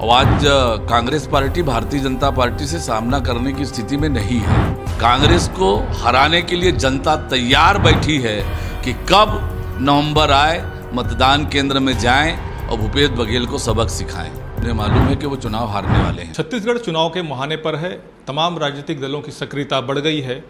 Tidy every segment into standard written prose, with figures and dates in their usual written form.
और आज Congress party Bharatiya Janata party से सामना करने की स्थिति में नहीं है। कांग्रेस को हराने के लिए जनता तैयार बैठी है कि कब नवंबर आए, मतदान केंद्र में जाएं और भूपेश बघेल को सबक सिखाएं। उन्हें मालूम है कि वो चुनाव हारने वाले हैं। छत्तीसगढ़ चुनाव के मुहाने पर है, तमाम राजनीतिक दलों की सक्रियता बढ़ गई है।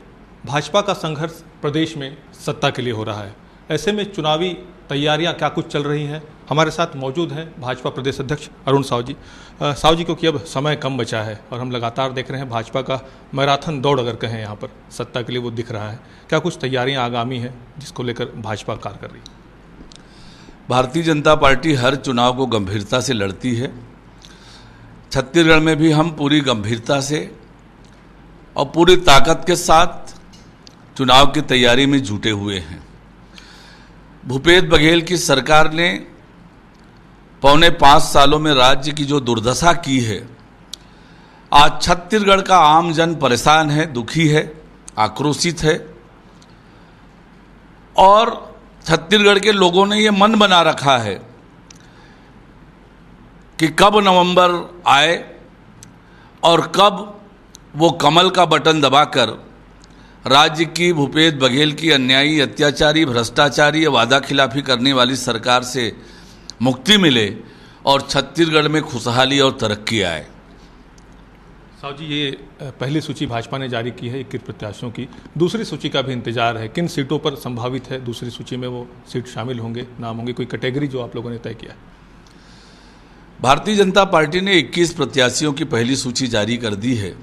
भाजपा का संघर्ष प्रदेश में सत्ता के लिए हो रहा है। ऐसे में चुनावी तैयारियां क्या कुछ चल रही हैं। हमारे साथ मौजूद हैं भाजपा प्रदेश अध्यक्ष अरुण साव जी। साव जी, क्योंकि अब समय कम बचा है और हम लगातार देख रहे हैं भाजपा का मैराथन दौड़ अगर कहें यहाँ पर सत्ता के लिए वो दिख रहा है, क्या कुछ तैयारियां आगामी हैं जिसको लेकर भाजपा कार्य कर रही है? भारतीय जनता पार्टी हर चुनाव को गंभीरता से लड़ती है। छत्तीसगढ़ में भी हम पूरी गंभीरता से और पूरी ताकत के साथ चुनाव की तैयारी में जुटे हुए हैं। भूपेश बघेल की सरकार ने पौने 5 सालों में राज्य की जो दुर्दशा की है, आज छत्तीसगढ़ का आम जन परेशान है, दुखी है, आक्रोशित है और छत्तीसगढ़ के लोगों ने ये मन बना रखा है कि कब नवंबर आए और कब वो कमल का बटन दबाकर राज्य की भूपेश बघेल की अन्यायी, अत्याचारी, भ्रष्टाचारी, वादा खिलाफी करने वाली सरकार से मुक्ति मिले और छत्तीसगढ़ में खुशहाली और तरक्की आए। साव जी, ये पहली सूची भाजपा ने जारी की है 21 प्रत्याशियों की। दूसरी सूची का भी इंतजार है। किन सीटों पर संभावित है दूसरी सूची में वो सीट शामिल होंगे, नाम होंगे, कोई कैटेगरी जो आप लोगों ने तय किया है? भारतीय जनता पार्टी ने 21 प्रत्याशियों की पहली सूची जारी कर दी है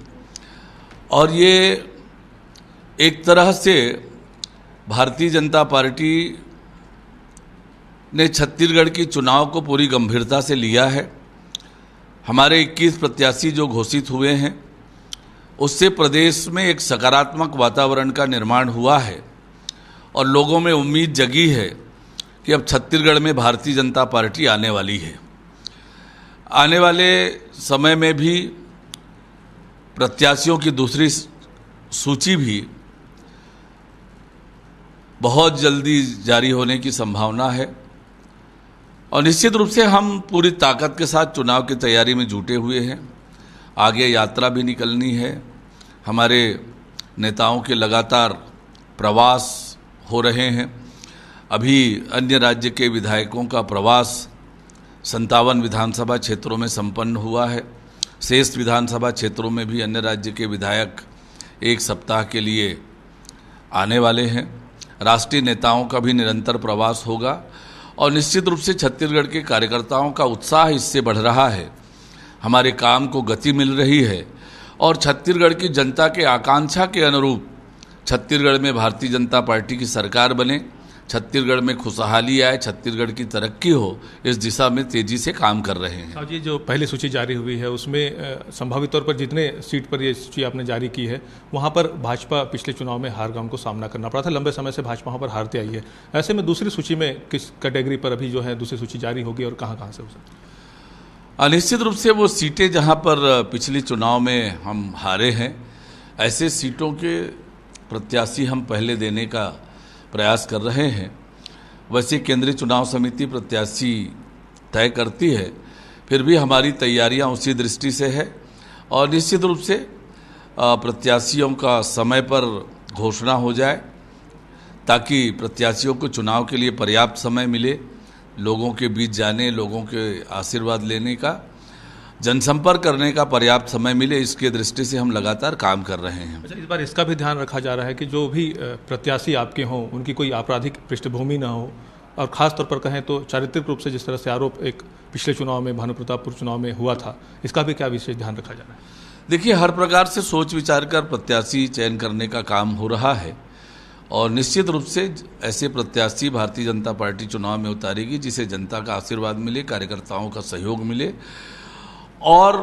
और ये एक तरह से भारतीय जनता पार्टी ने छत्तीसगढ़ की चुनाव को पूरी गंभीरता से लिया है। हमारे 21 प्रत्याशी जो घोषित हुए हैं उससे प्रदेश में एक सकारात्मक वातावरण का निर्माण हुआ है और लोगों में उम्मीद जगी है कि अब छत्तीसगढ़ में भारतीय जनता पार्टी आने वाली है। आने वाले समय में भी प्रत्याशियों की दूसरी सूची भी बहुत जल्दी जारी होने की संभावना है और निश्चित रूप से हम पूरी ताकत के साथ चुनाव की तैयारी में जुटे हुए हैं। आगे यात्रा भी निकलनी है। हमारे नेताओं के लगातार प्रवास हो रहे हैं। अभी अन्य राज्य के विधायकों का प्रवास 57 विधानसभा क्षेत्रों में संपन्न हुआ है। शेष विधानसभा क्षेत्रों में भी अन्य राज्य के विधायक एक सप्ताह के लिए आने वाले हैं। राष्ट्रीय नेताओं का भी निरंतर प्रवास होगा और निश्चित रूप से छत्तीसगढ़ के कार्यकर्ताओं का उत्साह इससे बढ़ रहा है। हमारे काम को गति मिल रही है और छत्तीसगढ़ की जनता के आकांक्षा के अनुरूप छत्तीसगढ़ में भारतीय जनता पार्टी की सरकार बने, छत्तीसगढ़ में खुशहाली आए, छत्तीसगढ़ की तरक्की हो, इस दिशा में तेजी से काम कर रहे हैं। जी, जो पहली सूची जारी हुई है उसमें संभावित तौर पर जितने सीट पर ये सूची आपने जारी की है वहाँ पर भाजपा पिछले चुनाव में हार का उनको सामना करना पड़ा था। लंबे समय से भाजपा वहाँ पर हारते आई है। ऐसे में दूसरी सूची में किस कैटेगरी पर अभी जो है दूसरी सूची जारी होगी और कहाँ कहाँ से हो सकती है? निश्चित रूप से वो सीटें जहाँ पर पिछले चुनाव में हम हारे हैं, ऐसे सीटों के प्रत्याशी हम पहले देने का प्रयास कर रहे हैं। वैसे केंद्रीय चुनाव समिति प्रत्याशी तय करती है, फिर भी हमारी तैयारियां उसी दृष्टि से है और निश्चित रूप से प्रत्याशियों का समय पर घोषणा हो जाए ताकि प्रत्याशियों को चुनाव के लिए पर्याप्त समय मिले, लोगों के बीच जाने, लोगों के आशीर्वाद लेने का, जनसंपर्क करने का पर्याप्त समय मिले, इसके दृष्टि से हम लगातार काम कर रहे हैं। अच्छा, इस बार इसका भी ध्यान रखा जा रहा है कि जो भी प्रत्याशी आपके हों उनकी कोई आपराधिक पृष्ठभूमि ना हो और ख़ास तौर पर कहें तो चारित्रिक रूप से जिस तरह से आरोप एक पिछले चुनाव में भानु प्रतापपुर चुनाव में हुआ था, इसका भी क्या विशेष ध्यान रखा जा रहा है? देखिए, हर प्रकार से सोच विचार कर प्रत्याशी चयन करने का काम हो रहा है और निश्चित रूप से ऐसे प्रत्याशी भारतीय जनता पार्टी चुनाव में उतारेगी जिसे जनता का आशीर्वाद मिले, कार्यकर्ताओं का सहयोग मिले और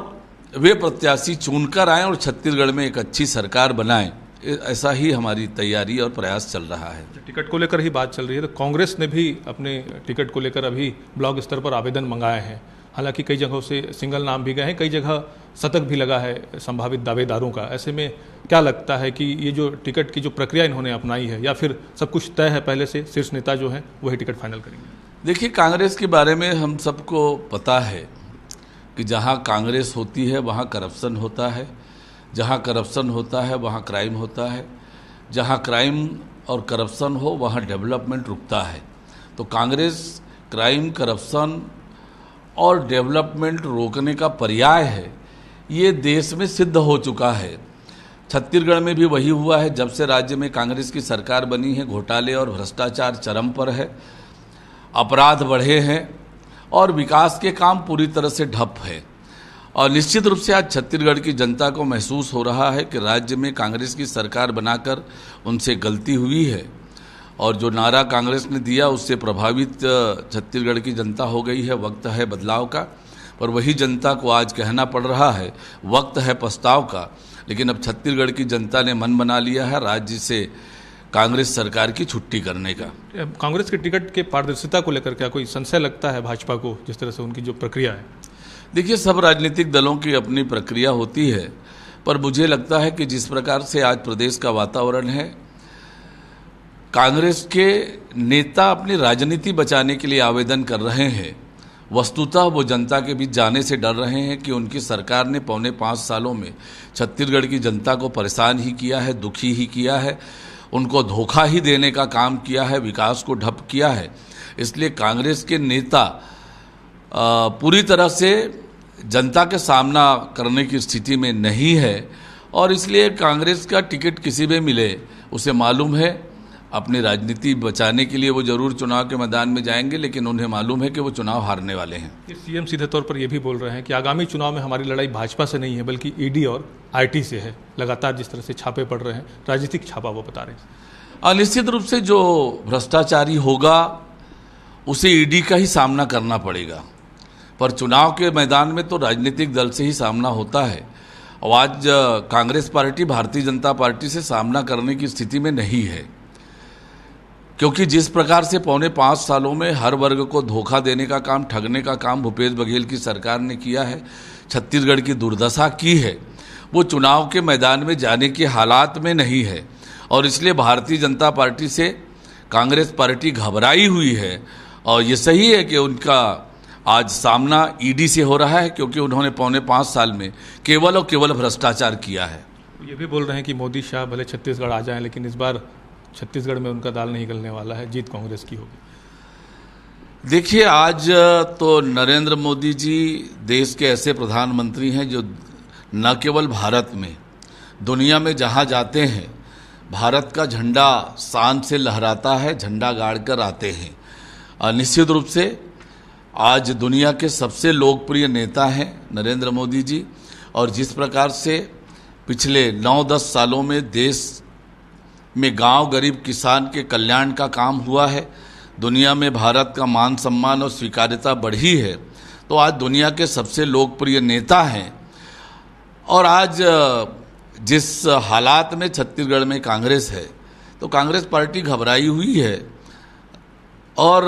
वे प्रत्याशी चुनकर आएँ और छत्तीसगढ़ में एक अच्छी सरकार बनाएं। ऐसा ही हमारी तैयारी और प्रयास चल रहा है। टिकट को लेकर ही बात चल रही है तो कांग्रेस ने भी अपने टिकट को लेकर अभी ब्लॉक स्तर पर आवेदन मंगाए हैं। हालांकि कई जगहों से सिंगल नाम भी गए हैं, कई जगह शतक भी लगा है संभावित दावेदारों का। ऐसे में क्या लगता है कि ये जो टिकट की जो प्रक्रिया इन्होंने अपनाई है या फिर सब कुछ तय है पहले से, शीर्ष नेता जो हैं वही टिकट फाइनल करेंगे? देखिए, कांग्रेस के बारे में हम सबको पता है कि जहाँ कांग्रेस होती है वहाँ करप्शन होता है, जहाँ करप्शन होता है वहाँ क्राइम होता है, जहाँ क्राइम और करप्शन हो वहाँ डेवलपमेंट रुकता है। तो कांग्रेस क्राइम, करप्शन और डेवलपमेंट रोकने का पर्याय है, ये देश में सिद्ध हो चुका है। छत्तीसगढ़ में भी वही हुआ है। जब से राज्य में कांग्रेस की सरकार बनी है, घोटाले और भ्रष्टाचार चरम पर है, अपराध बढ़े हैं और विकास के काम पूरी तरह से ठप है। और निश्चित रूप से आज छत्तीसगढ़ की जनता को महसूस हो रहा है कि राज्य में कांग्रेस की सरकार बनाकर उनसे गलती हुई है और जो नारा कांग्रेस ने दिया उससे प्रभावित छत्तीसगढ़ की जनता हो गई है। वक्त है बदलाव का, पर वही जनता को आज कहना पड़ रहा है वक्त है पछताव का। लेकिन अब छत्तीसगढ़ की जनता ने मन बना लिया है राज्य से कांग्रेस सरकार की छुट्टी करने का। कांग्रेस के टिकट के पारदर्शिता को लेकर क्या कोई संशय लगता है भाजपा को, जिस तरह से उनकी जो प्रक्रिया है? देखिए, सब राजनीतिक दलों की अपनी प्रक्रिया होती है, पर मुझे लगता है कि जिस प्रकार से आज प्रदेश का वातावरण है, कांग्रेस के नेता अपनी राजनीति बचाने के लिए आवेदन कर रहे हैं। वस्तुतः वो जनता के बीच जाने से डर रहे हैं कि उनकी सरकार ने पौने 5 सालों में छत्तीसगढ़ की जनता को परेशान ही किया है, दुखी ही किया है, उनको धोखा ही देने का काम किया है, विकास को ठप किया है। इसलिए कांग्रेस के नेता पूरी तरह से जनता के सामना करने की स्थिति में नहीं है और इसलिए कांग्रेस का टिकट किसी भी मिले उसे मालूम है अपनी राजनीति बचाने के लिए वो जरूर चुनाव के मैदान में जाएंगे, लेकिन उन्हें मालूम है कि वो चुनाव हारने वाले हैं। सीएम सीधे तौर पर ये भी बोल रहे हैं कि आगामी चुनाव में हमारी लड़ाई भाजपा से नहीं है बल्कि ईडी और आईटी से है। लगातार जिस तरह से छापे पड़ रहे हैं, राजनीतिक छापा वो बता रहे हैं। निश्चित रूप से जो भ्रष्टाचारी होगा उसे ईडी का ही सामना करना पड़ेगा, पर चुनाव के मैदान में तो राजनीतिक दल से ही सामना होता है। और आज कांग्रेस पार्टी भारतीय जनता पार्टी से सामना करने की स्थिति में नहीं है, क्योंकि जिस प्रकार से पौने 5 सालों में हर वर्ग को धोखा देने का काम, ठगने का काम भूपेश बघेल की सरकार ने किया है, छत्तीसगढ़ की दुर्दशा की है, वो चुनाव के मैदान में जाने के हालात में नहीं है। और इसलिए भारतीय जनता पार्टी से कांग्रेस पार्टी घबराई हुई है। और ये सही है कि उनका आज सामना ईडी से हो रहा है, क्योंकि उन्होंने पौने 5 साल में केवल और केवल भ्रष्टाचार किया है। ये भी बोल रहे हैं कि मोदी शाह भले छत्तीसगढ़ आ जाएं, लेकिन इस बार छत्तीसगढ़ में उनका दाल नहीं गलने वाला है, जीत कांग्रेस की होगी। देखिए, आज तो नरेंद्र मोदी जी देश के ऐसे प्रधानमंत्री हैं जो न केवल भारत में, दुनिया में जहां जाते हैं भारत का झंडा शान से लहराता है, झंडा गाड़ कर आते हैं। और निश्चित रूप से आज दुनिया के सबसे लोकप्रिय नेता हैं नरेंद्र मोदी जी। और जिस प्रकार से पिछले 9-10 सालों में देश में गांव गरीब किसान के कल्याण का काम हुआ है, दुनिया में भारत का मान सम्मान और स्वीकार्यता बढ़ी है, तो आज दुनिया के सबसे लोकप्रिय नेता हैं। और आज जिस हालात में छत्तीसगढ़ में कांग्रेस है, तो कांग्रेस पार्टी घबराई हुई है और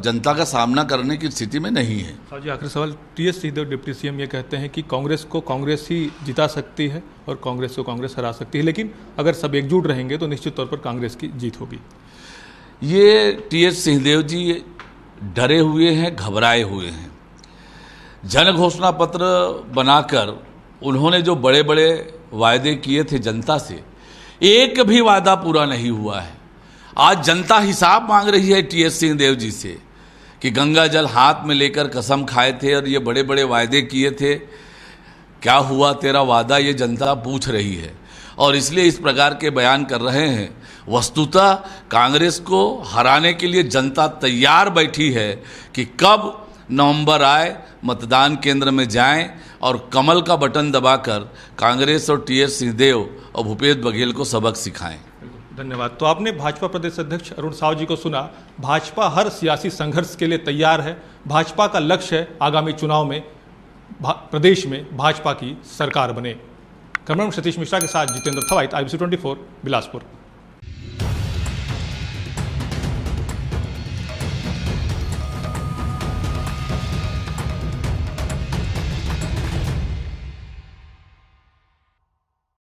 जनता का सामना करने की स्थिति में नहीं है। जी, आखिरी सवाल, टीएस सिंहदेव डिप्टी सीएम ये कहते हैं कि कांग्रेस को कांग्रेस ही जिता सकती है और कांग्रेस को कांग्रेस हरा सकती है, लेकिन अगर सब एकजुट रहेंगे तो निश्चित तौर पर कांग्रेस की जीत होगी। ये टीएस सिंहदेव जी डरे हुए हैं, घबराए हुए हैं। जन घोषणा पत्र बनाकर उन्होंने जो बड़े बड़े वायदे किए थे जनता से, एक भी वादा पूरा नहीं हुआ है। आज जनता हिसाब मांग रही है टीएस सिंहदेव जी से कि गंगा जल हाथ में लेकर कसम खाए थे और ये बड़े बड़े वायदे किए थे, क्या हुआ तेरा वादा, ये जनता पूछ रही है और इसलिए इस प्रकार के बयान कर रहे हैं। वस्तुतः कांग्रेस को हराने के लिए जनता तैयार बैठी है कि कब नवंबर आए, मतदान केंद्र में जाएं और कमल का बटन दबाकर कांग्रेस और टीएस सिंहदेव और भूपेश बघेल को सबक सिखाएं। धन्यवाद। तो आपने भाजपा प्रदेश अध्यक्ष अरुण साव जी को सुना। भाजपा हर सियासी संघर्ष के लिए तैयार है। भाजपा का लक्ष्य है आगामी चुनाव में प्रदेश में भाजपा की सरकार बने। कैमरामैन सतीश मिश्रा के साथ जितेंद्र थवाइट, IBC 24, बिलासपुर।